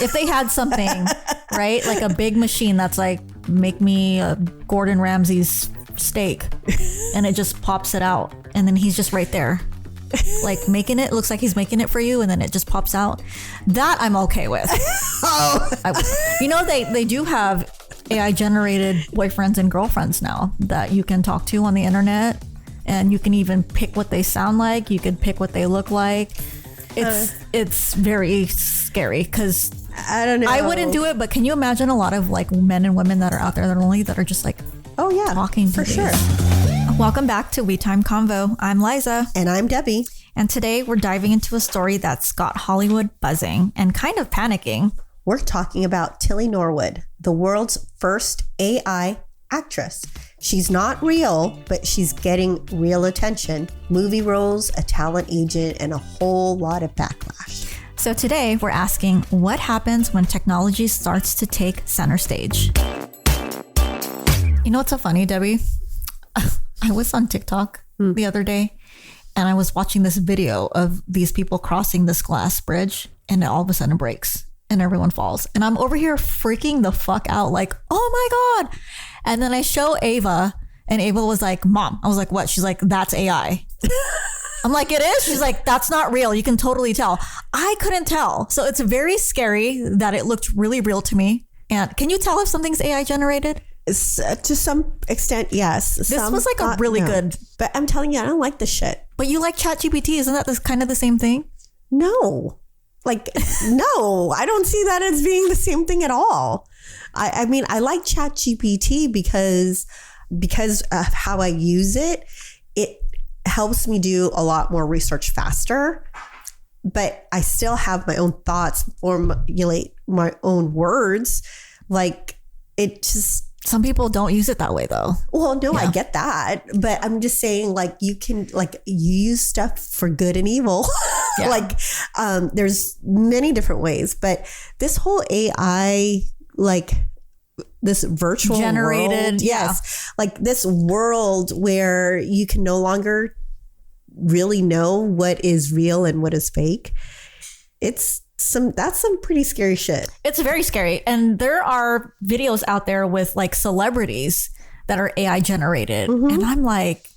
if they had something, right? Like a big machine that's like, make me a Gordon Ramsay's steak, and it just pops it out. And then he's just right there. Like making it, looks like he's making it for you, and then it just pops out. That I'm okay with. They do have AI generated boyfriends and girlfriends now that you can talk to on the internet, and you can even pick what they sound like. You can pick what they look like. It's very scary because I don't know. I wouldn't do it, but can you imagine a lot of like men and women that are out there that are lonely that are just like, oh yeah, talking to for these. sure. Welcome back to We Time Convo. I'm Liza. And I'm Debbie. And today we're diving into a story that's got Hollywood buzzing and kind of panicking. We're talking about Tilly Norwood, the world's first AI actress. She's not real, but she's getting real attention, movie roles, a talent agent, and a whole lot of backlash. So today we're asking, what happens when technology starts to take center stage? You know what's so funny, Debbie? I was on TikTok the other day, and I was watching this video of these people crossing this glass bridge, and it all of a sudden breaks and everyone falls. And I'm over here freaking the fuck out like, oh my God. And then I show Ava, and Ava was like, Mom. I was like, what? She's like, that's AI. I'm like, it is? She's like, that's not real. You can totally tell. I couldn't tell. So it's very scary that it looked really real to me. And can you tell if something's AI generated? To some extent, yes. This was like a really good. But I'm telling you, I don't like this shit. But you like ChatGPT. Isn't that kind of the same thing? No. No, I don't see that as being the same thing at all. I mean, I like ChatGPT because of how I use it. It helps me do a lot more research faster. But I still have my own thoughts, formulate my own words. Like, it just... Some people don't use it that way though. Well, no, yeah. I get that. But I'm just saying, like, you can, like, you use stuff for good and evil. Yeah. Like, there's many different ways. But this whole AI, like, this virtual generated world, yes, like this world where you can no longer really know what is real and what is fake. That's some pretty scary shit. It's very scary. And there are videos out there with like celebrities that are AI generated. Mm-hmm. And I'm like,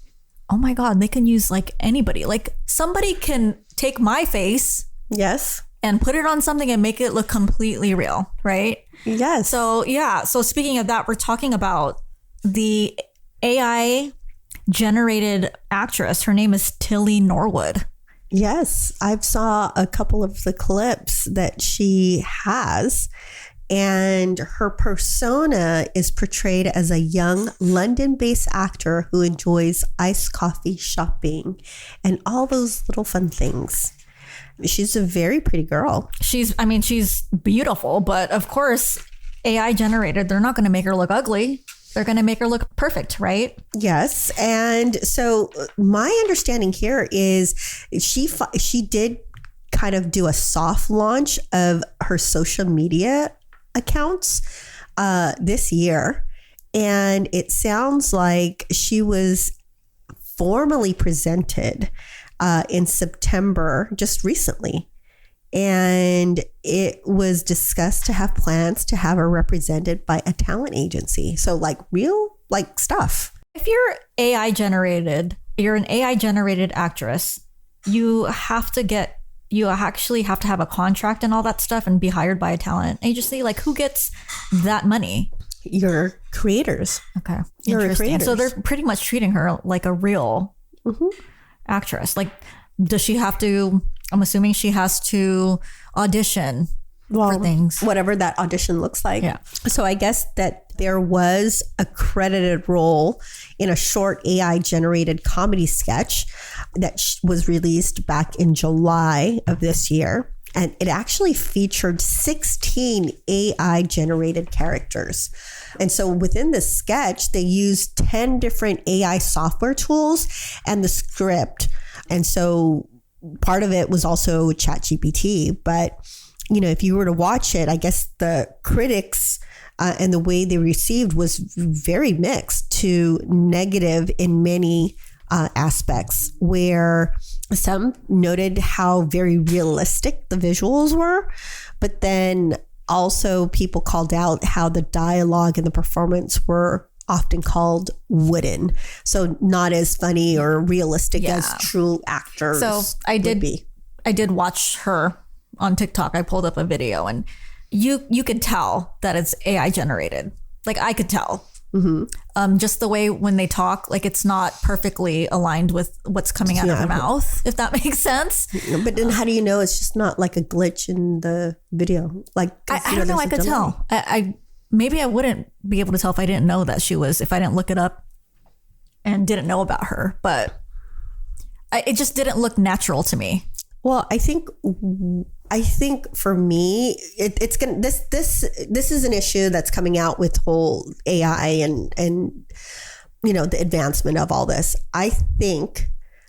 oh my God, they can use like anybody. Like somebody can take my face. Yes. And put it on something and make it look completely real. Right. Yes. So yeah. So speaking of that, we're talking about the AI generated actress. Her name is Tilly Norwood. Yes, I've saw a couple of the clips that she has, and her persona is portrayed as a young London-based actor who enjoys iced coffee shopping and all those little fun things. She's a very pretty girl. She's beautiful, but of course, AI generated, they're not going to make her look ugly. They're going to make her look perfect, right? Yes. And so my understanding here is she did kind of do a soft launch of her social media accounts this year. And it sounds like she was formally presented in September, just recently. And it was discussed to have plans to have her represented by a talent agency. So like real like stuff. If you're you're an AI generated actress, you actually have to have a contract and all that stuff and be hired by a talent agency. Like who gets that money? Your creators. Okay. Your Interesting. creators. So they're pretty much treating her like a real actress. Like, does she have to... I'm assuming she has to audition for things. Whatever that audition looks like. Yeah. So I guess that there was a credited role in a short AI generated comedy sketch that was released back in July of this year. And it actually featured 16 AI generated characters. And so within the sketch, they used 10 different AI software tools and the script. And so part of it was also ChatGPT, but if you were to watch it, I guess the critics and the way they received was very mixed to negative in many aspects, where some noted how very realistic the visuals were, but then also people called out how the dialogue and the performance were often called wooden. So not as funny or realistic as true actors. So I did watch her on TikTok. I pulled up a video and you could tell that it's AI generated. Like I could tell. Just the way when they talk, like it's not perfectly aligned with what's coming out of her mouth, if that makes sense. But then how do you know it's just not like a glitch in the video? Like I don't know. I could tell. I maybe I wouldn't be able to tell if I didn't know that if I didn't look it up and didn't know about her, but it just didn't look natural to me. Well, I think for me, it's gonna this is an issue that's coming out with whole AI and the advancement of all this. I think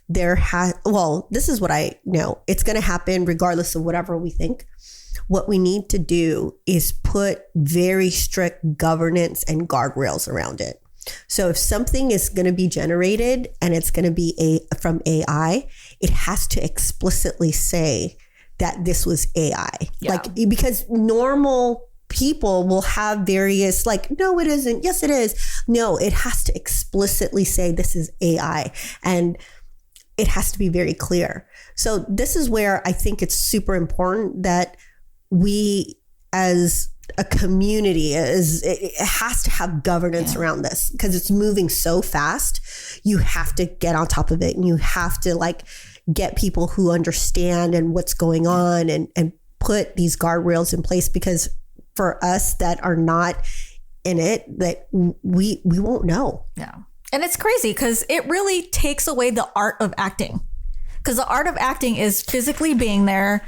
this is what I know. It's going to happen regardless of whatever we think. What we need to do is put very strict governance and guardrails around it. So if something is going to be generated and it's going to be from AI, it has to explicitly say that this was AI. Yeah. Like, because normal people will have various no, it isn't. Yes, it is. No, it has to explicitly say this is AI, and it has to be very clear. So this is where I think it's super important that we as a community it has to have governance around this, because it's moving so fast. You have to get on top of it, and you have to get people who understand and what's going on and put these guardrails in place, because for us that are not in it, that we won't know. Yeah. And it's crazy because it really takes away the art of acting, because the art of acting is physically being there,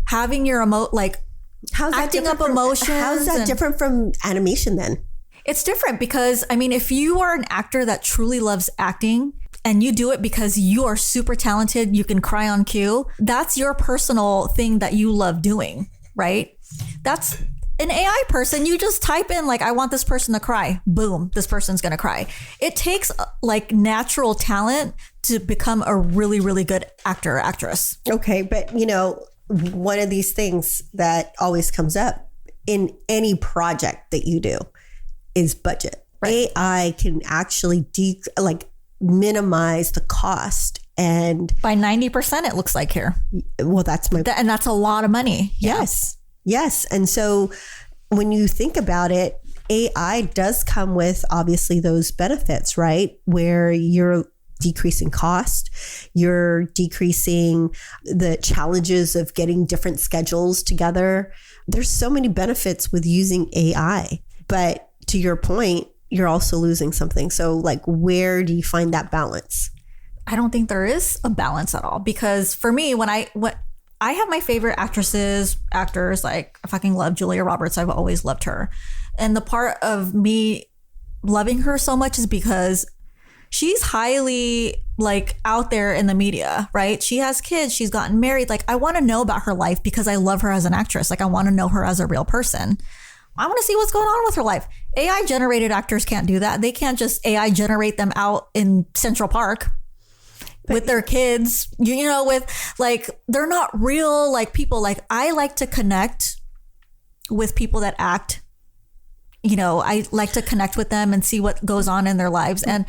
having your acting up emotions. How's that different from animation then? It's different because, if you are an actor that truly loves acting and you do it because you are super talented, you can cry on cue, that's your personal thing that you love doing, right? That's an AI person. You just type in I want this person to cry. Boom, this person's going to cry. It takes natural talent to become a really, really good actor or actress. Okay, but one of these things that always comes up in any project that you do is budget. Right. AI can actually minimize the cost, and by 90%, it looks like here. Well, that's and that's a lot of money. Yes. And so when you think about it, AI does come with obviously those benefits, right? Where you're decreasing cost, you're decreasing the challenges of getting different schedules together. There's so many benefits with using AI, but to your point, you're also losing something. So where do you find that balance? I don't think there is a balance at all, because for me, when I have my favorite actors, I fucking love Julia Roberts. I've always loved her. And the part of me loving her so much is because she's highly out there in the media, right? She has kids. She's gotten married. I want to know about her life because I love her as an actress. I want to know her as a real person. I want to see what's going on with her life. AI generated actors can't do that. They can't just AI generate them out in Central Park with their kids, with they're not real people. I like to connect with people that act. I like to connect with them and see what goes on in their lives. And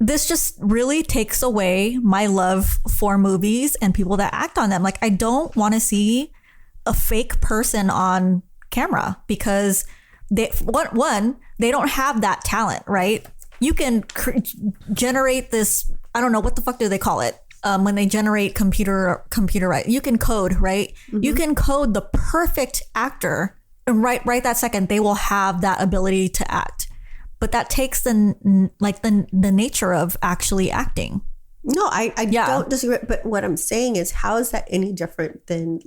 this just really takes away my love for movies and people that act on them. I don't want to see a fake person on camera, because they don't have that talent, right? You can generate this, I don't know, what the fuck do they call it? When they generate computer, right? You can code, right? Mm-hmm. You can code the perfect actor, and right that second, they will have that ability to act. But that takes the nature of actually acting. No, I don't disagree. But what I'm saying is, how is that any different than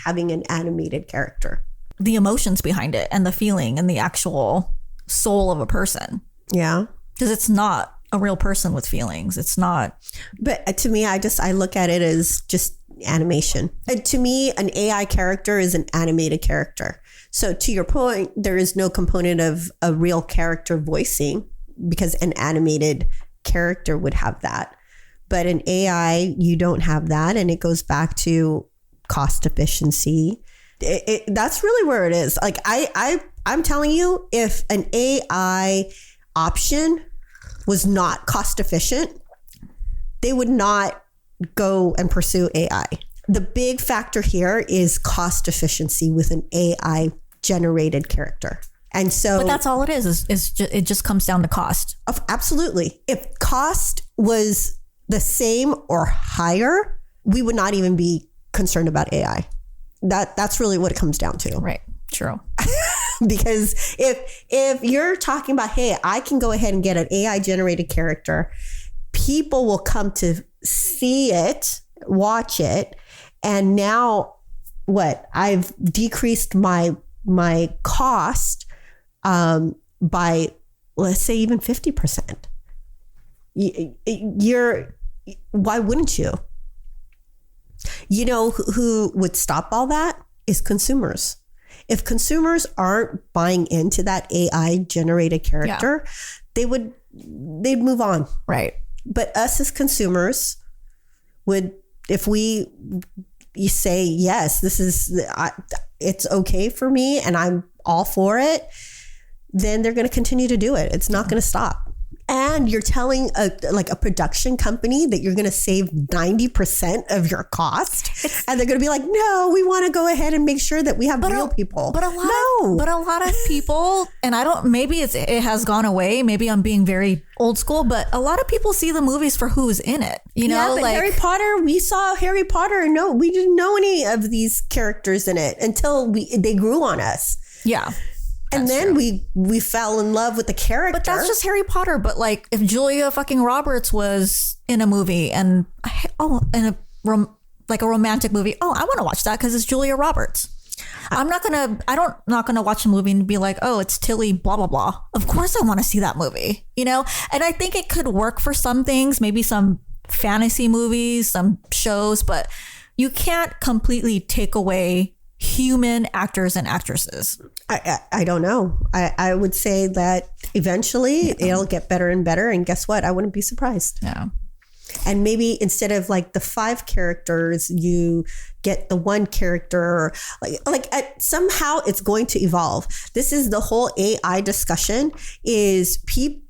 having an animated character? The emotions behind it and the feeling and the actual soul of a person. Yeah. Because it's not a real person with feelings. It's not. But to me, I look at it as just animation. And to me, an AI character is an animated character. So to your point, there is no component of a real character voicing, because an animated character would have that. But in AI, you don't have that. And it goes back to cost efficiency That's really where it is. Like I'm telling you, if an AI option was not cost efficient, they would not go and pursue AI. The big factor here is cost efficiency with an AI generated character. And so, but that's all it is it just comes down to cost. Absolutely. If cost was the same or higher, we would not even be concerned about AI. That's really what it comes down to. Right. True. Because if you're talking about, hey, I can go ahead and get an AI generated character, people will come to see it, watch it, and now what? I've decreased my cost by, let's say, even 50%. Why wouldn't you? You know who would stop all that is consumers. If consumers aren't buying into that AI generated character, they'd move on. Right. But us as consumers would, if you say, yes, it's okay for me and I'm all for it, then they're going to continue to do it. It's not going to stop. And you're telling a production company that you're going to save 90% of your cost, and they're going to be like, no, we want to go ahead and make sure that we have real people. But a lot of people, and maybe it has gone away. Maybe I'm being very old school, but a lot of people see the movies for who's in it. You know, but Harry Potter, we saw Harry Potter. No, we didn't know any of these characters in it until they grew on us. Yeah. And then we fell in love with the character. But that's just Harry Potter. But like, if Julia fucking Roberts was in a movie and in a romantic movie, I want to watch that because it's Julia Roberts. I'm not gonna watch a movie and be like, oh, it's Tilly blah blah blah. Of course I want to see that movie, you know. And I think it could work for some things, maybe some fantasy movies, some shows, but you can't completely take away human actors and actresses. I don't know. I would say that eventually it'll get better and better. And guess what? I wouldn't be surprised. Yeah. And maybe instead of like the 5 characters, you get the 1 character. Somehow it's going to evolve. This is the whole AI discussion is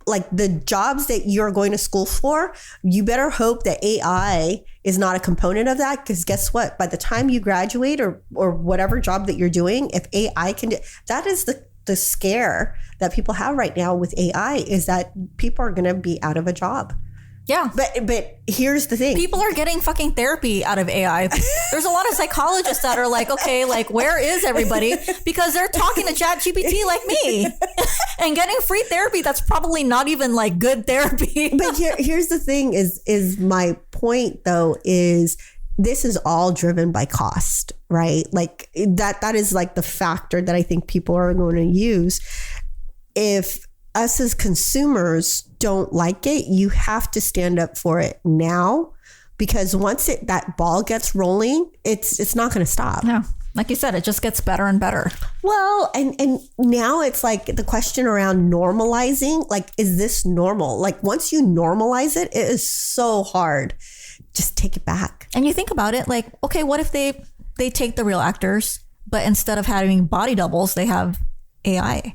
like the jobs that you're going to school for. You better hope that AI is not a component of that, because guess what? By the time you graduate or whatever job that you're doing, if AI can do, that is the scare that people have right now with AI, is that people are going to be out of a job. Yeah. But here's the thing. People are getting fucking therapy out of AI. There's a lot of psychologists that are like, okay, like, where is everybody? Because they're talking to ChatGPT like me and getting free therapy. That's probably not even like good therapy. But here's the thing is my point though, is this is all driven by cost, right? Like that is like the factor that I think people are going to use. If us as consumers don't like it, you have to stand up for it now, because once that ball gets rolling, it's not going to stop. Yeah. Like you said, it just gets better and better. Well, and now it's like the question around normalizing, like, is this normal? Like once you normalize it, it is so hard. Just take it back. And you think about it like, okay, what if they take the real actors, but instead of having body doubles, they have AI?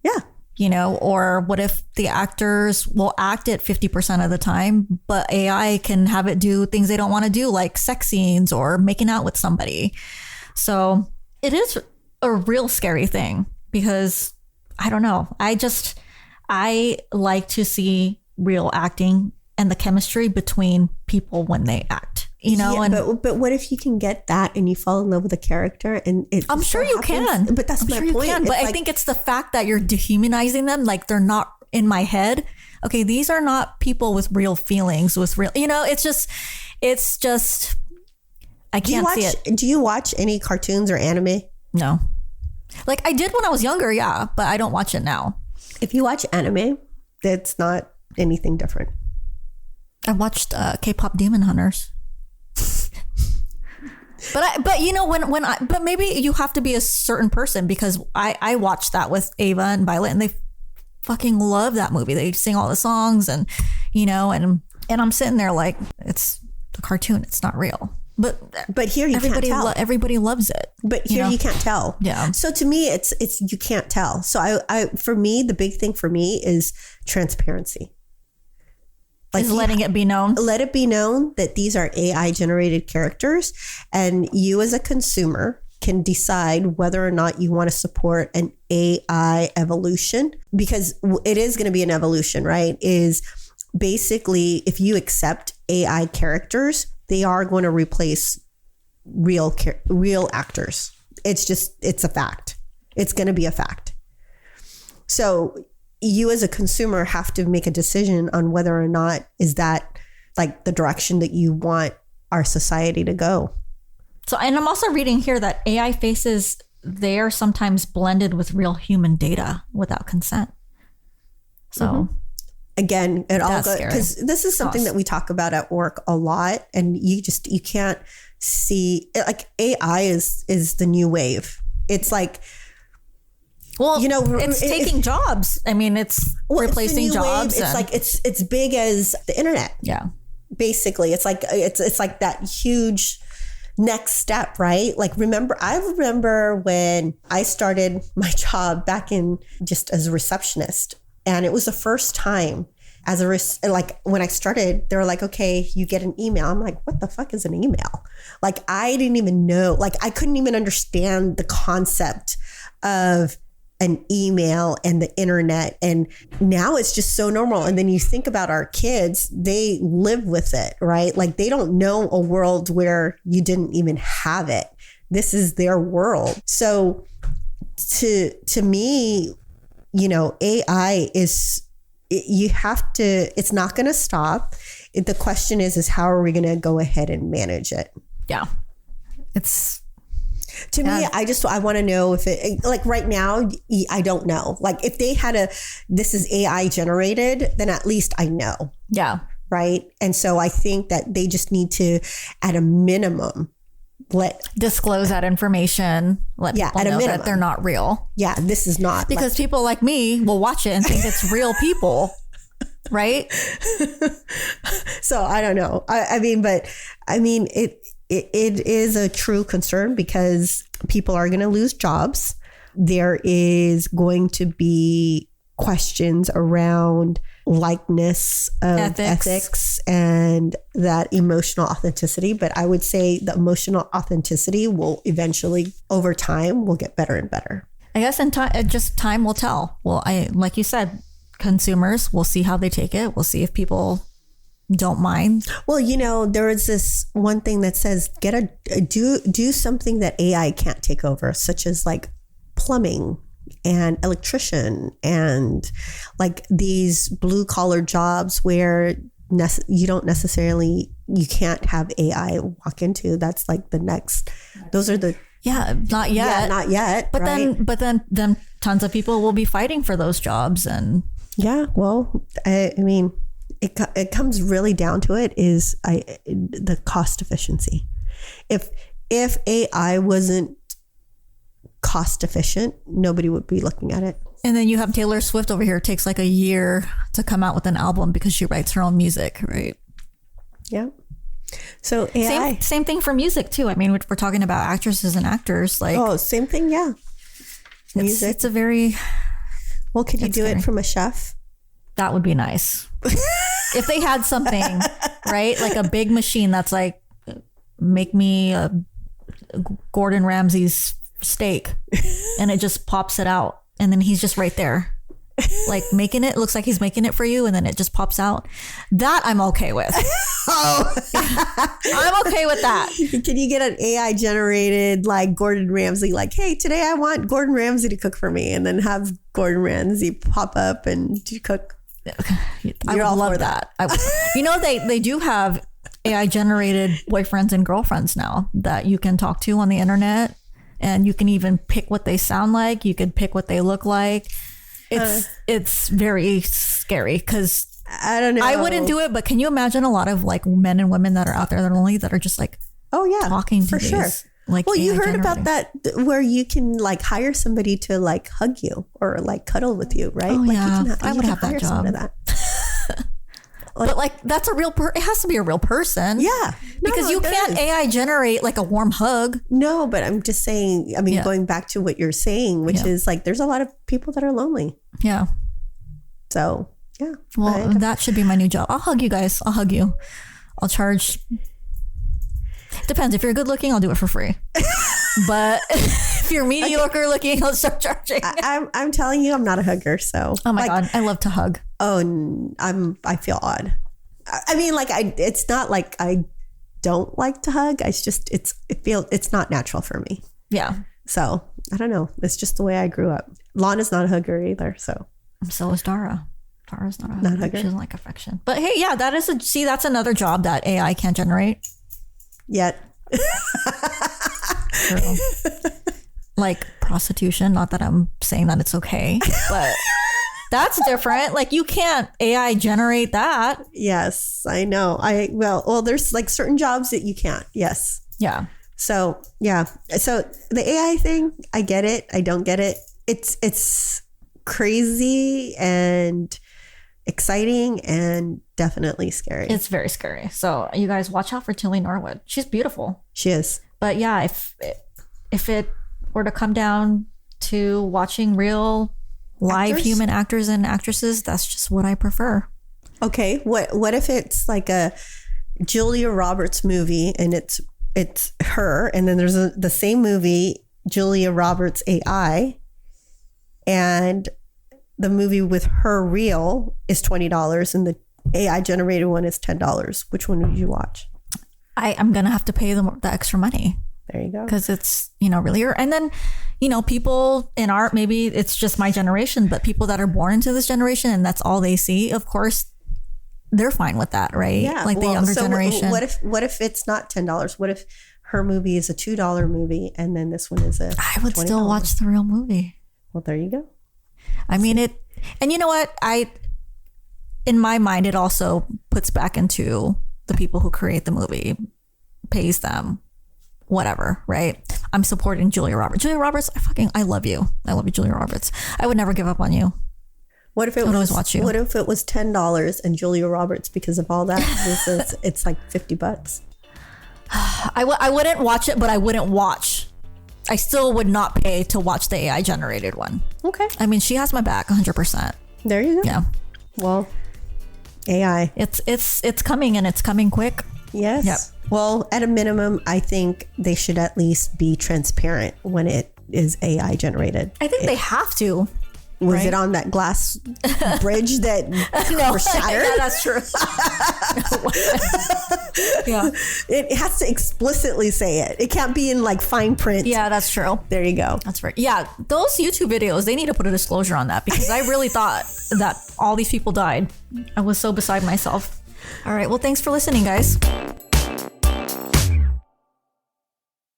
Yeah. You know, or what if the actors will act it 50% of the time, but AI can have it do things they don't want to do, like sex scenes or making out with somebody. So it is a real scary thing, because I don't know. I like to see real acting and the chemistry between people when they act. You know, but what if you can get that and you fall in love with a character and I'm sure you can. But that's my point. But I think it's the fact that you're dehumanizing them, like they're not in my head. Okay, these are not people with real feelings, with real, you know, it's just I can't see it. Do you watch any cartoons or anime? No. Like I did when I was younger, yeah, but I don't watch it now. If you watch anime, that's not anything different. I watched K-pop Demon Hunters. But you know, but maybe you have to be a certain person, because I watched that with Ava and Violet and they fucking love that movie. They sing all the songs and, you know, and I'm sitting there like, it's the cartoon. It's not real. But here you can't tell. Everybody loves it. But here you can't tell. Yeah. So to me, it's you can't tell. So for me, the big thing for me is transparency. Like, is letting it be known. Let it be known that these are AI generated characters, and you as a consumer can decide whether or not you want to support an AI evolution, because it is going to be an evolution, right? Is basically, if you accept AI characters, they are going to replace real actors. It's a fact. It's going to be a fact. So you as a consumer have to make a decision on whether or not is that like the direction that you want our society to go. So, and I'm also reading here that AI faces, they are sometimes blended with real human data without consent. So again, it all goes, because this is something that we talk about at work a lot, and you can't see, like, AI is the new wave. It's like, well, it's taking jobs. I mean, it's replacing jobs. It's like it's big as the internet. Yeah, basically, it's like that huge next step, right? Like, I remember when I started my job back in just as a receptionist, and it was the first time when I started, they were like, okay, you get an email. I'm like, what the fuck is an email? Like, I didn't even know, like, I couldn't even understand the concept of an email and the internet. And now it's just so normal. And then you think about our kids, they live with it, right? Like, they don't know a world where you didn't even have it. This is their world. So to me, AI is, it's not going to stop. The question is how are we going to go ahead and manage it? Yeah. To me, I want to know if it, like, right now, I don't know. Like, if they had this is AI generated, then at least I know. Yeah. Right. And so I think that they just need to, at a minimum, disclose that information. Let people know that they're not real. Yeah. This is not. Because people like me will watch it and think it's real people. Right. So I don't know. It is a true concern because people are going to lose jobs. There is going to be questions around likeness of ethics and that emotional authenticity. But I would say the emotional authenticity will eventually, over time, will get better and better. I guess time will tell. Well, like you said, consumers, we'll see how they take it. We'll see if people don't mind. Well, there is this one thing that says do something that AI can't take over, such as like plumbing and electrician and like these blue collar jobs where you can't have AI walk into. That's like the next. Those are the. Yeah, not yet. Yeah, not yet. But right? then tons of people will be fighting for those jobs. And yeah, well, I mean, it comes really down to it is the cost efficiency. If AI wasn't cost efficient, nobody would be looking at it. And then you have Taylor Swift over here. It takes like a year to come out with an album because she writes her own music, right? Yeah. So AI. Same thing for music too. I mean, we're talking about actresses and actors. Like, same thing. Yeah. Music. It's a very. Well, could you do it from a chef? That would be nice. If they had something, right? Like a big machine that's like, make me a Gordon Ramsay's steak, and it just pops it out. And then he's just right there. Like making it looks like he's making it for you, and then it just pops out. That I'm okay with. I'm okay with that. Can you get an AI generated like Gordon Ramsay? Like, hey, today I want Gordon Ramsay to cook for me, and then have Gordon Ramsay pop up and cook. I would love that. They do have AI generated boyfriends and girlfriends now that you can talk to on the internet, and you can even pick what they sound like. You can pick what they look like. It's very scary because I don't know. I wouldn't do it, but can you imagine a lot of like men and women that are out there that are lonely that are just like, talking to for these, sure. Like, well, you heard about that where you can like hire somebody to like hug you or like cuddle with you, right? Oh, like yeah. you can, I would have that job. But like, that's a real it has to be a real person. Yeah. Because you can't AI generate like a warm hug. No, but I'm just saying, I mean, going back to what you're saying, which is like, there's a lot of people that are lonely. Yeah. So, yeah. Well, that should be my new job. I'll hug you guys. I'll hug you. I'll charge. Depends. If you're good looking, I'll do it for free. But if you're mediocre looking, I'll start charging. I'm telling you, I'm not a hugger. So, oh my God, I love to hug. Oh, I feel odd. I mean, like it's not like I don't like to hug. It's just it's not natural for me. Yeah. So I don't know. It's just the way I grew up. Lana's not a hugger either. So is Dara. Dara's not a hugger. She doesn't like affection. But hey, yeah, that's another job that AI can't generate. Yet. True. Like prostitution. Not that I'm saying that it's okay, but that's different. Like you can't AI generate that. Yes, I know. Well, there's like certain jobs that you can't. Yes. Yeah. So yeah. So the AI thing, I get it. I don't get it. It's crazy and exciting and definitely scary. It's very scary. So you guys watch out for Tilly Norwood. She's beautiful. She is. But yeah, if it were to come down to watching real live human actors and actresses, that's just what I prefer. Okay. What if it's like a Julia Roberts movie and it's her, and then there's the same movie, Julia Roberts AI, and the movie with her real is $20 and the AI generated one is $10. Which one would you watch? I'm going to have to pay the extra money. There you go. Because it's, really, and then, people in art, maybe it's just my generation, but people that are born into this generation and that's all they see, of course, they're fine with that, right? Yeah. Like the younger generation. What if it's not $10? What if her movie is a $2 movie and then this one is I would $20? Still watch the real movie. Well, there you go. I mean it, and you know what? In my mind, it also puts back into the people who create the movie, pays them, whatever, right? I'm supporting Julia Roberts. Julia Roberts, I love you. I love you, Julia Roberts. I would never give up on you. What if it was $10 and Julia Roberts, because of all that, it's like $50? I wouldn't watch it, but I wouldn't watch. I still would not pay to watch the AI generated one. Okay. I mean, she has my back 100%. There you go. Yeah. Well, AI. It's coming, and it's coming quick. Yes. Yep. Well, at a minimum, I think they should at least be transparent when it is AI generated. I think they have to. Was it on that glass bridge that was shattered? Yeah, that's true. Yeah. It has to explicitly say it. It can't be in like fine print. Yeah, that's true. There you go. That's right. Yeah, those YouTube videos, they need to put a disclosure on that, because I really thought that all these people died. I was so beside myself. All right. Well, thanks for listening, guys.